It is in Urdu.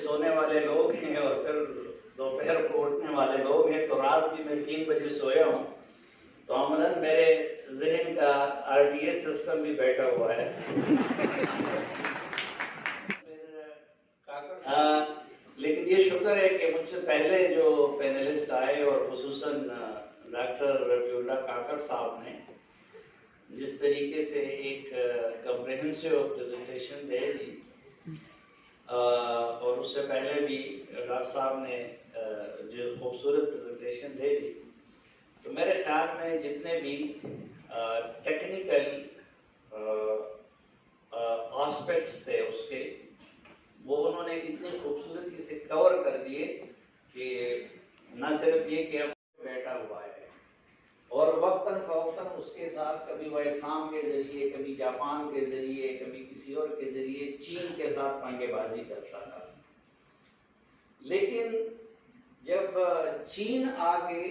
سونے والے لوگ ہیں اور پھر دوپہر کو اٹھنے والے لوگ ہیں، تو رات بھی میں 3 بجے سویا ہوں، تو عملاً میرے ذہن کا RTS سسٹم بھی بیٹھا ہوا ہے۔ لیکن یہ شکر ہے کہ مجھ سے پہلے جو پینلسٹ آئے اور خصوصاً ڈاکٹر رفیع اللہ کاکڑ صاحب نے جس طریقے سے ایک کمپریہنسو پریزنٹیشن دے دی، اور اس سے پہلے بھی ڈاکٹر صاحب نے جو خوبصورت پریزنٹیشن دے دی، تو میرے خیال میں جتنے بھی ٹیکنیکل آسپیکٹس تھے اس کے، وہ انہوں نے اتنی خوبصورتی سے کور کر دیے کہ نہ صرف یہ کہ اب بیٹھا ہوا ہے، اور وقتاً فوقتاً اس کے ساتھ کبھی ویتنام کے ذریعے، کبھی جاپان کے ذریعے، کبھی کسی اور کے ذریعے چین کے ساتھ پنگے بازی کرتا تھا۔ لیکن جب چین آ کے